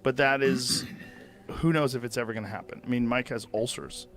but that is, who knows if it's ever going to happen. I mean, Mike has ulcers.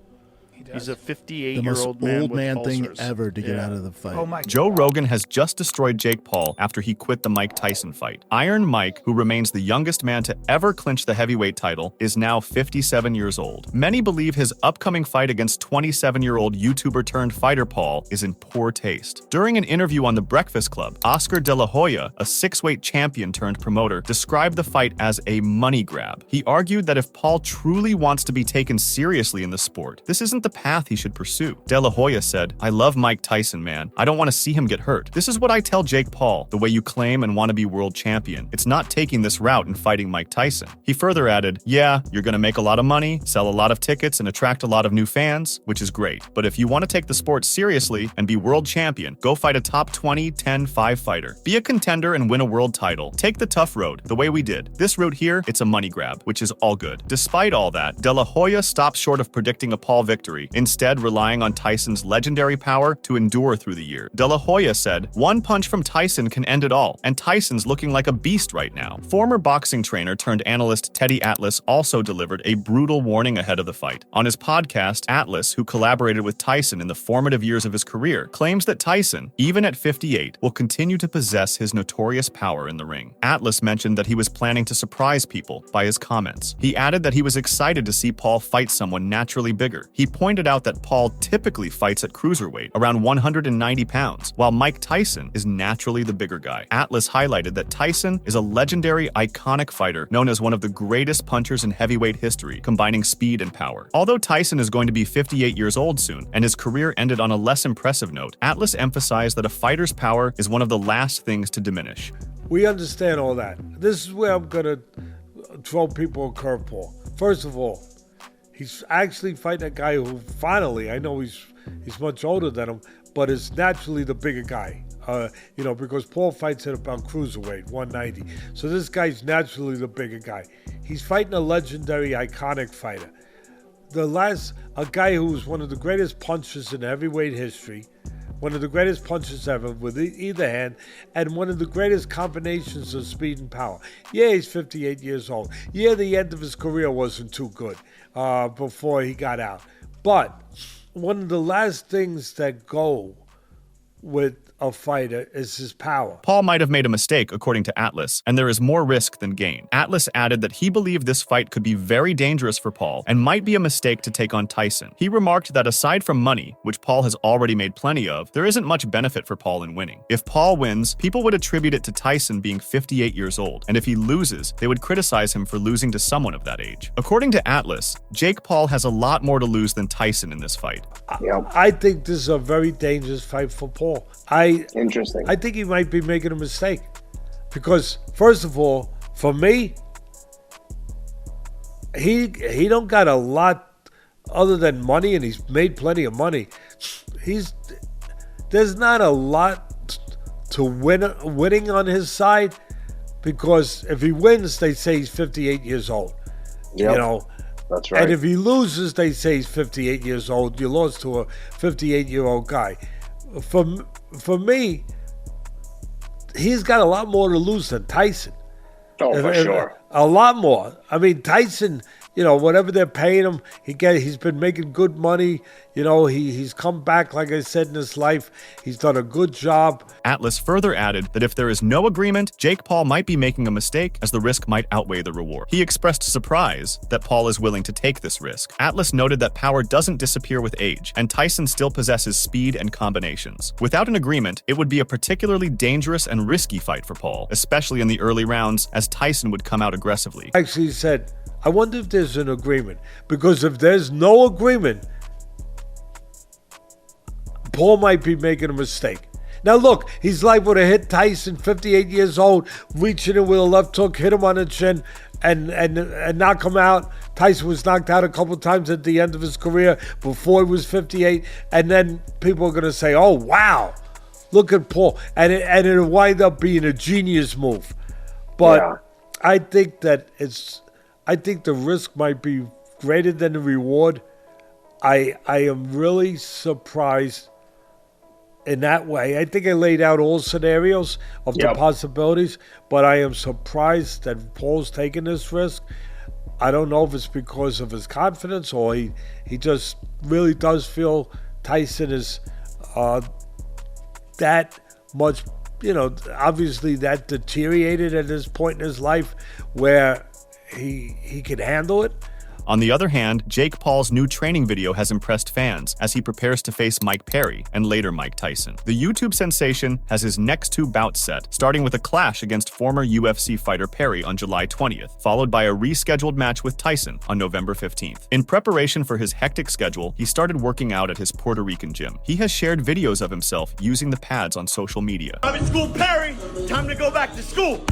He's a 58-year-old man old with man ulcers. thing ever to get out of the fight. Oh my Joe Rogan has just destroyed Jake Paul after he quit the Mike Tyson fight. Iron Mike, who remains the youngest man to ever clinch the heavyweight title, is now 57 years old. Many believe his upcoming fight against 27-year-old YouTuber-turned-fighter Paul is in poor taste. During an interview on The Breakfast Club, Oscar De La Hoya, a six-weight champion-turned-promoter, described the fight as a money grab. He argued that if Paul truly wants to be taken seriously in the sport, this isn't the path he should pursue. De La Hoya said, "I love Mike Tyson, man. I don't want to see him get hurt. This is what I tell Jake Paul, the way you claim and want to be world champion. It's not taking this route and fighting Mike Tyson." He further added, "Yeah, you're going to make a lot of money, sell a lot of tickets, and attract a lot of new fans, which is great. But if you want to take the sport seriously and be world champion, go fight a top 20, 10, 5 fighter. Be a contender and win a world title. Take the tough road, the way we did. This route here, it's a money grab, which is all good." Despite all that, De La Hoya stopped short of predicting a Paul victory, instead relying on Tyson's legendary power to endure through the year. De La Hoya said, "One punch from Tyson can end it all, and Tyson's looking like a beast right now." Former boxing trainer turned analyst Teddy Atlas also delivered a brutal warning ahead of the fight. On his podcast, Atlas, who collaborated with Tyson in the formative years of his career, claims that Tyson, even at 58, will continue to possess his notorious power in the ring. Atlas mentioned that he was planning to surprise people by his comments. He added that he was excited to see Paul fight someone naturally bigger. He pointed out that Paul typically fights at cruiserweight, around 190 pounds, while Mike Tyson is naturally the bigger guy. Atlas highlighted that Tyson is a legendary, iconic fighter known as one of the greatest punchers in heavyweight history, combining speed and power. Although Tyson is going to be 58 years old soon, and his career ended on a less impressive note, Atlas emphasized that a fighter's power is one of the last things to diminish. We understand all that. This is where I'm going to throw people a curveball. First of all, he's actually fighting a guy who finally, I know he's much older than him, but is naturally the bigger guy. Because Paul fights at about cruiserweight, 190. So this guy's naturally the bigger guy. He's fighting a legendary, iconic fighter. A guy who was one of the greatest punchers in heavyweight history, one of the greatest punches ever with either hand, and one of the greatest combinations of speed and power. Yeah, he's 58 years old. Yeah, the end of his career wasn't too good before he got out. But one of the last things that go with a fighter is his power. Paul might have made a mistake, according to Atlas, and there is more risk than gain. Atlas added that he believed this fight could be very dangerous for Paul and might be a mistake to take on Tyson. He remarked that aside from money, which Paul has already made plenty of, there isn't much benefit for Paul in winning. If Paul wins, people would attribute it to Tyson being 58 years old, and if he loses, they would criticize him for losing to someone of that age. According to Atlas, Jake Paul has a lot more to lose than Tyson in this fight. I think this is a very dangerous fight for Paul. Interesting. I think he might be making a mistake. Because, first of all, for me, he don't got a lot other than money, and he's made plenty of money. There's not a lot to winning on his side, because if he wins, they say he's 58 years old. Yep. That's right. And if he loses, they say he's 58 years old. You lost to a 58-year-old guy. For me, he's got a lot more to lose than Tyson. Oh, for sure. A lot more. I mean, Tyson, whatever they're paying him, he's been making good money. He's come back, like I said, in his life. He's done a good job. Atlas further added that if there is no agreement, Jake Paul might be making a mistake, as the risk might outweigh the reward. He expressed surprise that Paul is willing to take this risk. Atlas noted that power doesn't disappear with age, and Tyson still possesses speed and combinations. Without an agreement, it would be a particularly dangerous and risky fight for Paul, especially in the early rounds, as Tyson would come out aggressively. Actually said, I wonder if there's an agreement, because if there's no agreement, Paul might be making a mistake. Now look, he's liable to hit Tyson, 58 years old, reaching in with a left hook, hit him on the chin, and knock him out. Tyson was knocked out a couple times at the end of his career before he was 58, and then people are going to say, oh, wow, look at Paul. And it'll wind up being a genius move. But yeah. I think the risk might be greater than the reward. I am really surprised in that way. I think I laid out all scenarios of the possibilities, but I am surprised that Paul's taking this risk. I don't know if it's because of his confidence or he just really does feel Tyson is that much, obviously that deteriorated at this point in his life where he can handle it. On the other hand, Jake Paul's new training video has impressed fans as he prepares to face Mike Perry and later Mike Tyson. The YouTube sensation has his next 2 bouts set, starting with a clash against former UFC fighter Perry on July 20th, followed by a rescheduled match with Tyson on November 15th. In preparation for his hectic schedule, he started working out at his Puerto Rican gym. He has shared videos of himself using the pads on social media. I'm in school, Perry. Time to go back to school.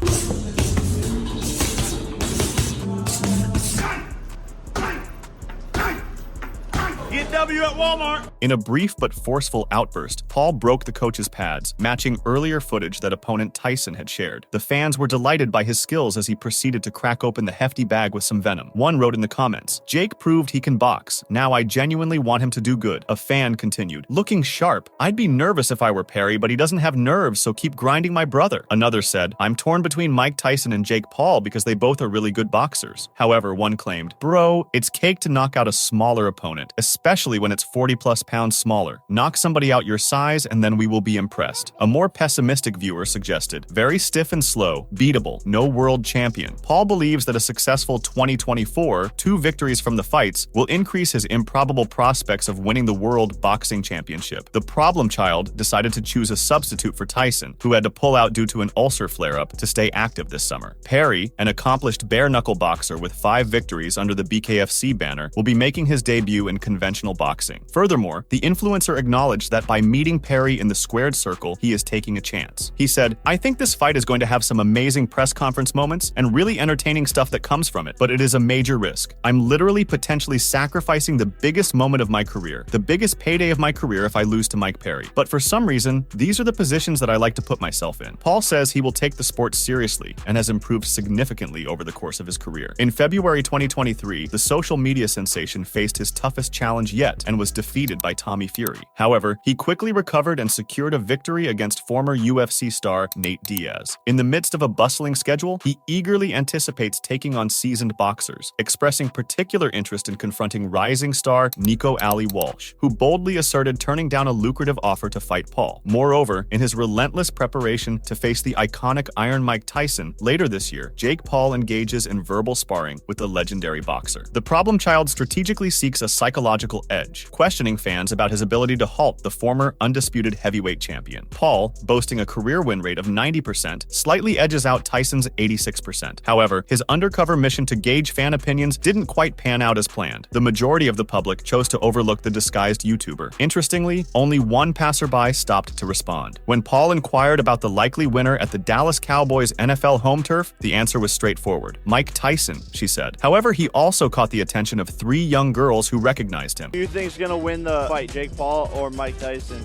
Get W at Walmart. In a brief but forceful outburst, Paul broke the coach's pads, matching earlier footage that opponent Tyson had shared. The fans were delighted by his skills as he proceeded to crack open the hefty bag with some venom. One wrote in the comments, "Jake proved he can box. Now I genuinely want him to do good." A fan continued, "Looking sharp. I'd be nervous if I were Perry, but he doesn't have nerves, so keep grinding my brother." Another said, "I'm torn between Mike Tyson and Jake Paul because they both are really good boxers." However, one claimed, "Bro, it's cake to knock out a smaller opponent, especially when it's 40+ pounds smaller. Knock somebody out your size and then we will be impressed." A more pessimistic viewer suggested, "Very stiff and slow, beatable, no world champion." Paul believes that a successful 2024, 2 victories from the fights, will increase his improbable prospects of winning the World Boxing Championship. The problem child decided to choose a substitute for Tyson, who had to pull out due to an ulcer flare-up to stay active this summer. Perry, an accomplished bare-knuckle boxer with 5 victories under the BKFC banner, will be making his debut in conventional boxing. Furthermore, the influencer acknowledged that by meeting Perry in the squared circle, he is taking a chance. He said, "I think this fight is going to have some amazing press conference moments and really entertaining stuff that comes from it, but it is a major risk. I'm literally potentially sacrificing the biggest moment of my career, the biggest payday of my career if I lose to Mike Perry. But for some reason, these are the positions that I like to put myself in." Paul says he will take the sport seriously and has improved significantly over the course of his career. In February 2023, the social media sensation faced his toughest challenge yet and was defeated by Tommy Fury. However, he quickly recovered and secured a victory against former UFC star Nate Diaz. In the midst of a bustling schedule, he eagerly anticipates taking on seasoned boxers, expressing particular interest in confronting rising star Nico Ali Walsh, who boldly asserted turning down a lucrative offer to fight Paul. Moreover, in his relentless preparation to face the iconic Iron Mike Tyson later this year, Jake Paul engages in verbal sparring with the legendary boxer. The problem child strategically seeks a psychological edge, questioning fans about his ability to halt the former undisputed heavyweight champion. Paul, boasting a career win rate of 90%, slightly edges out Tyson's 86%. However, his undercover mission to gauge fan opinions didn't quite pan out as planned. The majority of the public chose to overlook the disguised YouTuber. Interestingly, only one passerby stopped to respond. When Paul inquired about the likely winner at the Dallas Cowboys NFL home turf, the answer was straightforward. Mike Tyson, she said. However, he also caught the attention of 3 young girls who recognized him. Who do you think's gonna win the fight, Jake Paul or Mike Tyson?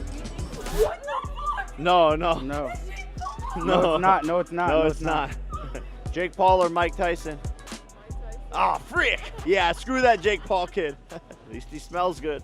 No. No, it's not. No, it's not. No, it's not. Jake Paul or Mike Tyson? Ah, frick! Yeah, screw that Jake Paul kid. At least he smells good.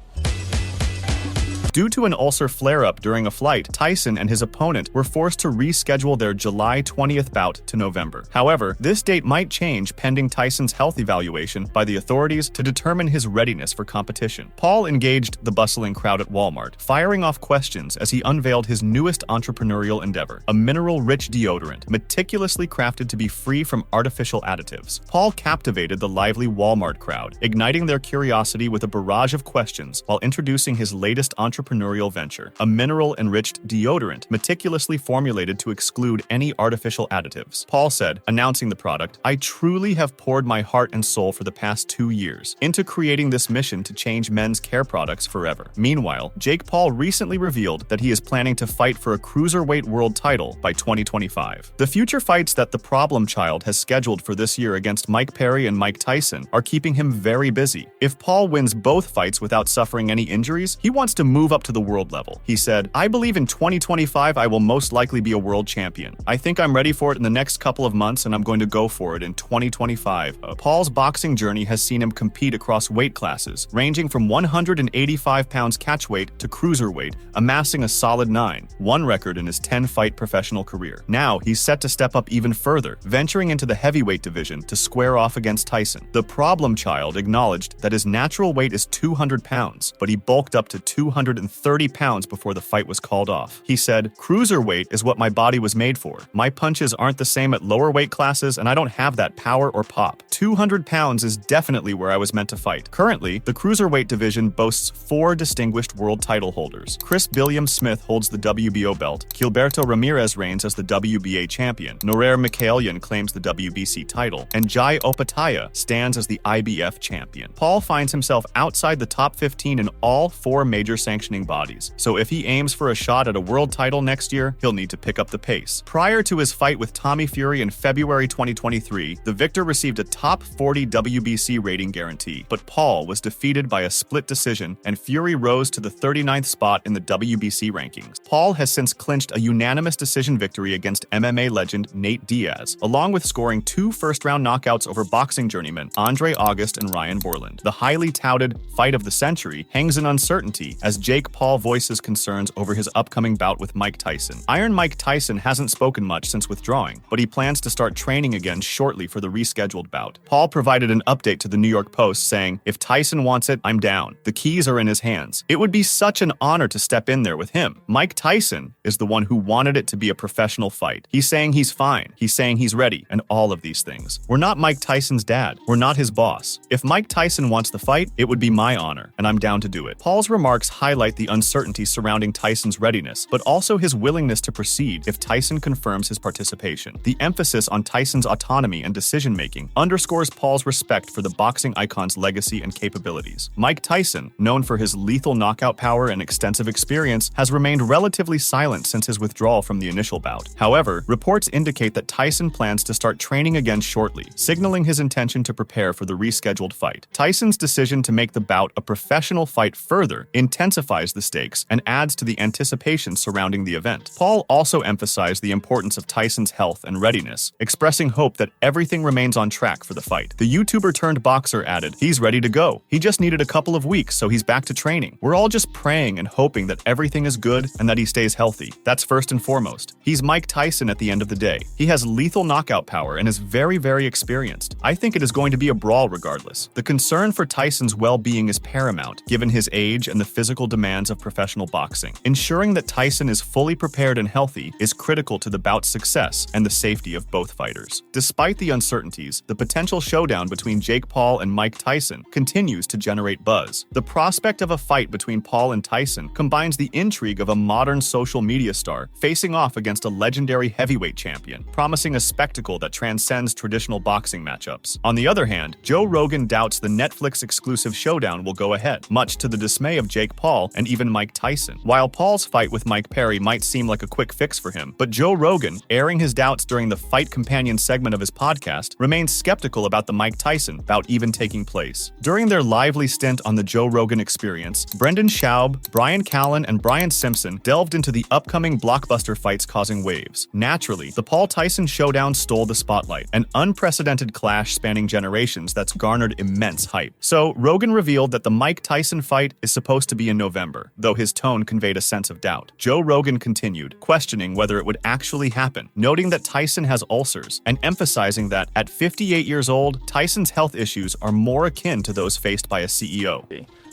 Due to an ulcer flare-up during a flight, Tyson and his opponent were forced to reschedule their July 20th bout to November. However, this date might change pending Tyson's health evaluation by the authorities to determine his readiness for competition. Paul engaged the bustling crowd at Walmart, firing off questions as he unveiled his newest entrepreneurial endeavor, a mineral-rich deodorant meticulously crafted to be free from artificial additives. Paul captivated the lively Walmart crowd, igniting their curiosity with a barrage of questions while introducing his latest entrepreneurial venture, a mineral-enriched deodorant meticulously formulated to exclude any artificial additives. Paul said, announcing the product, "I truly have poured my heart and soul for the past 2 years into creating this mission to change men's care products forever." Meanwhile, Jake Paul recently revealed that he is planning to fight for a cruiserweight world title by 2025. The future fights that the problem child has scheduled for this year against Mike Perry and Mike Tyson are keeping him very busy. If Paul wins both fights without suffering any injuries, he wants to move up up to the world level. He said, "I believe in 2025 I will most likely be a world champion. I think I'm ready for it in the next couple of months, and I'm going to go for it in 2025. Paul's boxing journey has seen him compete across weight classes, ranging from 185 pounds catchweight to cruiserweight, amassing a solid 9-1 record in his 10-fight professional career. Now, he's set to step up even further, venturing into the heavyweight division to square off against Tyson. The problem child acknowledged that his natural weight is 200 pounds, but he bulked up to 230 pounds before the fight was called off. He said, "Cruiserweight is what my body was made for. My punches aren't the same at lower weight classes, and I don't have that power or pop. 200 pounds is definitely where I was meant to fight." Currently, the cruiserweight division boasts 4 distinguished world title holders. Chris Billiam Smith holds the WBO belt, Gilberto Ramirez reigns as the WBA champion, Norer Mikhailian claims the WBC title, and Jai Opataya stands as the IBF champion. Paul finds himself outside the top 15 in all 4 major sanctioning bodies, so if he aims for a shot at a world title next year, he'll need to pick up the pace. Prior to his fight with Tommy Fury in February 2023, the victor received a top 40 WBC rating guarantee, but Paul was defeated by a split decision, and Fury rose to the 39th spot in the WBC rankings. Paul has since clinched a unanimous decision victory against MMA legend Nate Diaz, along with scoring 2 first-round knockouts over boxing journeymen Andre August and Ryan Borland. The highly touted fight of the century hangs in uncertainty as Jake Paul voices concerns over his upcoming bout with Mike Tyson. Iron Mike Tyson hasn't spoken much since withdrawing, but he plans to start training again shortly for the rescheduled bout. Paul provided an update to the New York Post saying, "If Tyson wants it, I'm down. The keys are in his hands. It would be such an honor to step in there with him. Mike Tyson is the one who wanted it to be a professional fight. He's saying he's fine. He's saying he's ready, and all of these things. We're not Mike Tyson's dad. We're not his boss. If Mike Tyson wants the fight, it would be my honor, and I'm down to do it." Paul's remarks highlight the uncertainty surrounding Tyson's readiness, but also his willingness to proceed if Tyson confirms his participation. The emphasis on Tyson's autonomy and decision-making underscores Paul's respect for the boxing icon's legacy and capabilities. Mike Tyson, known for his lethal knockout power and extensive experience, has remained relatively silent since his withdrawal from the initial bout. However, reports indicate that Tyson plans to start training again shortly, signaling his intention to prepare for the rescheduled fight. Tyson's decision to make the bout a professional fight further intensifies the stakes and adds to the anticipation surrounding the event. Paul also emphasized the importance of Tyson's health and readiness, expressing hope that everything remains on track for the fight. The YouTuber turned boxer added, "He's ready to go. He just needed a couple of weeks, so he's back to training. We're all just praying and hoping that everything is good and that he stays healthy. That's first and foremost. He's Mike Tyson at the end of the day. He has lethal knockout power and is very, very experienced. I think it is going to be a brawl regardless. The concern for Tyson's well-being is paramount, given his age and the physical demands of professional boxing. Ensuring that Tyson is fully prepared and healthy is critical to the bout's success and the safety of both fighters." Despite the uncertainties, the potential showdown between Jake Paul and Mike Tyson continues to generate buzz. The prospect of a fight between Paul and Tyson combines the intrigue of a modern social media star facing off against a legendary heavyweight champion, promising a spectacle that transcends traditional boxing matchups. On the other hand, Joe Rogan doubts the Netflix-exclusive showdown will go ahead, much to the dismay of Jake Paul and even Mike Tyson. While Paul's fight with Mike Perry might seem like a quick fix for him, but Joe Rogan, airing his doubts during the Fight Companion segment of his podcast, remains skeptical about the Mike Tyson bout even taking place. During their lively stint on the Joe Rogan Experience, Brendan Schaub, Brian Callen, and Brian Simpson delved into the upcoming blockbuster fights causing waves. Naturally, the Paul Tyson showdown stole the spotlight, an unprecedented clash spanning generations that's garnered immense hype. So, Rogan revealed that the Mike Tyson fight is supposed to be in November, though his tone conveyed a sense of doubt. Joe Rogan continued, questioning whether it would actually happen, noting that Tyson has ulcers, and emphasizing that, at 58 years old, Tyson's health issues are more akin to those faced by a CEO.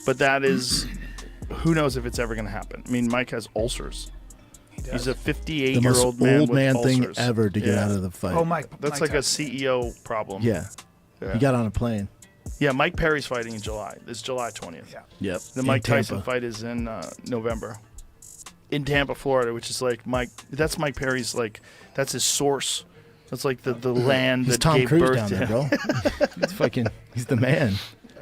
But that is, who knows if it's ever going to happen. I mean, Mike has ulcers. He's a 58-year-old man with man ulcers. thing ever to get out of the fight. Oh, Mike. That's Mike like a Tyson. CEO problem. Yeah. He got on a plane. Yeah, Mike Perry's fighting in July. It's July 20th. Yeah. Yep. The In Mike Tyson Tampa. fight is in November. In Tampa, Florida, which is like that's Mike Perry's, like, that's his source. That's like the land He's that Tom gave Cruise birth down to there, him. bro. He's the man.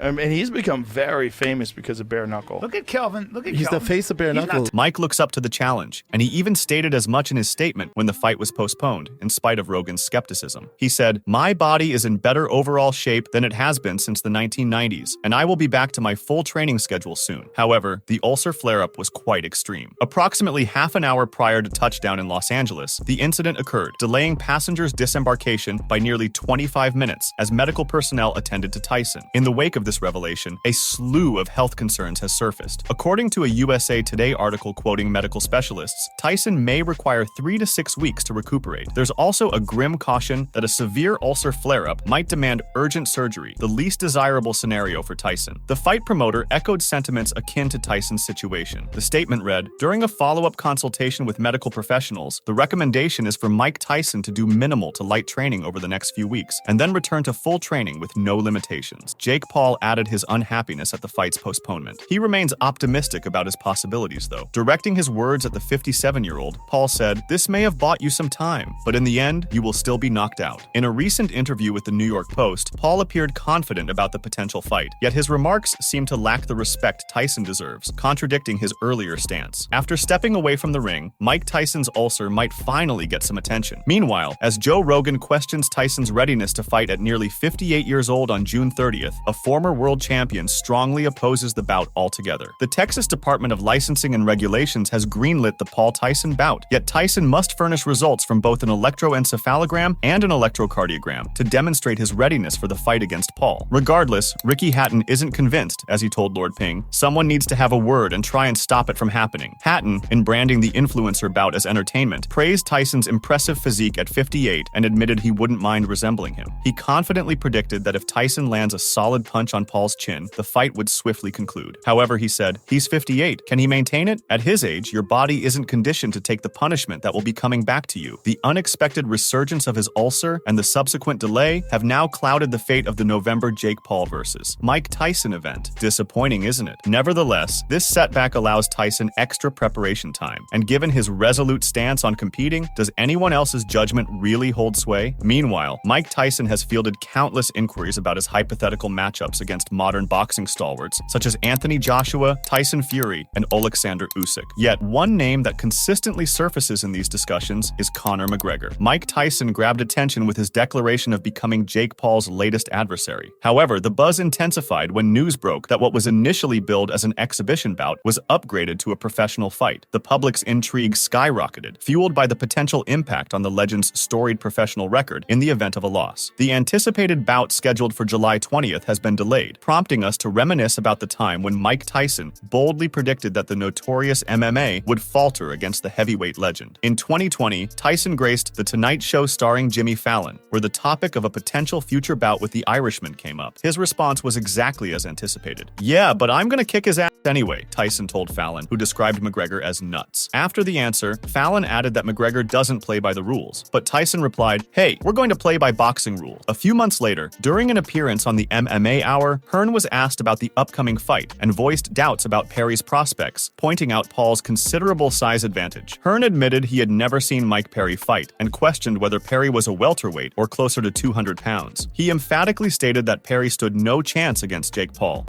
I mean, he's become very famous because of bare knuckle. Look at Kelvin. Look at He's Kelvin. the face of bare knuckle. Mike looks up to the challenge, and he even stated as much in his statement when the fight was postponed, in spite of Rogan's skepticism. He said, "My body is in better overall shape than it has been since the 1990s, and I will be back to my full training schedule soon." However, the ulcer flare-up was quite extreme. Approximately half an hour prior to touchdown in Los Angeles, the incident occurred, delaying passengers' disembarkation by nearly 25 minutes as medical personnel attended to Tyson. In the wake of this revelation, a slew of health concerns has surfaced. According to a USA Today article quoting medical specialists, Tyson may require 3 to 6 weeks to recuperate. There's also a grim caution that a severe ulcer flare-up might demand urgent surgery, the least desirable scenario for Tyson. The fight promoter echoed sentiments akin to Tyson's situation. The statement read, "During a follow-up consultation with medical professionals, the recommendation is for Mike Tyson to do minimal to light training over the next few weeks, and then return to full training with no limitations." Jake Paul added his unhappiness at the fight's postponement. He remains optimistic about his possibilities, though. Directing his words at the 57-year-old, Paul said, "This may have bought you some time, but in the end, you will still be knocked out." In a recent interview with the New York Post, Paul appeared confident about the potential fight, yet his remarks seem to lack the respect Tyson deserves, contradicting his earlier stance. After stepping away from the ring, Mike Tyson's ulcer might finally get some attention. Meanwhile, as Joe Rogan questions Tyson's readiness to fight at nearly 58 years old on June 30th, a former world champion strongly opposes the bout altogether. The Texas Department of Licensing and Regulations has greenlit the Paul Tyson bout, yet Tyson must furnish results from both an electroencephalogram and an electrocardiogram to demonstrate his readiness for the fight against Paul. Regardless, Ricky Hatton isn't convinced, as he told Lord Ping. Someone needs to have a word and try and stop it from happening. Hatton, in branding the influencer bout as entertainment, praised Tyson's impressive physique at 58 and admitted he wouldn't mind resembling him. He confidently predicted that if Tyson lands a solid punch on Paul's chin, the fight would swiftly conclude. However, he said, "He's 58. Can he maintain it? At his age, your body isn't conditioned to take the punishment that will be coming back to you." The unexpected resurgence of his ulcer and the subsequent delay have now clouded the fate of the November Jake Paul vs. Mike Tyson event. Disappointing, isn't it? Nevertheless, this setback allows Tyson extra preparation time, and given his resolute stance on competing, does anyone else's judgment really hold sway? Meanwhile, Mike Tyson has fielded countless inquiries about his hypothetical matchups against modern boxing stalwarts such as Anthony Joshua, Tyson Fury, and Alexander Usyk. Yet one name that consistently surfaces in these discussions is Conor McGregor. Mike Tyson grabbed attention with his declaration of becoming Jake Paul's latest adversary. However, the buzz intensified when news broke that what was initially billed as an exhibition bout was upgraded to a professional fight. The public's intrigue skyrocketed, fueled by the potential impact on the legend's storied professional record in the event of a loss. The anticipated bout scheduled for July 20th has been delayed, prompting us to reminisce about the time when Mike Tyson boldly predicted that the notorious MMA would falter against the heavyweight legend. In 2020, Tyson graced The Tonight Show starring Jimmy Fallon, where the topic of a potential future bout with the Irishman came up. His response was exactly as anticipated. "Yeah, but I'm gonna kick his ass anyway," Tyson told Fallon, who described McGregor as nuts. After the answer, Fallon added that McGregor doesn't play by the rules, but Tyson replied, "Hey, we're going to play by boxing rules." A few months later, during an appearance on the MMA Hour, Hearn was asked about the upcoming fight and voiced doubts about Perry's prospects, pointing out Paul's considerable size advantage. Hearn admitted he had never seen Mike Perry fight and questioned whether Perry was a welterweight or closer to 200 pounds. He emphatically stated that Perry stood no chance against Jake Paul.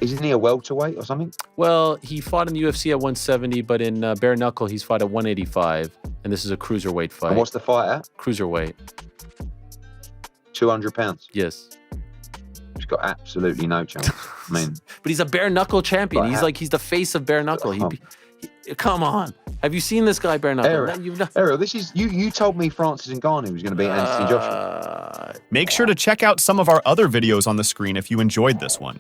Isn't he a welterweight or something? Well, he fought in the UFC at 170, but in bare knuckle, he's fought at 185, and this is a cruiserweight fight. And what's the fight at? Cruiserweight. 200 pounds? Yes. He's got absolutely no chance. I mean, but he's a bare knuckle champion. But He's the face of bare knuckle. Come on. Have you seen this guy bare knuckle? Ariel, this is you told me Francis Ngannou was going to beat Anthony Joshua. Make sure to check out some of our other videos on the screen if you enjoyed this one.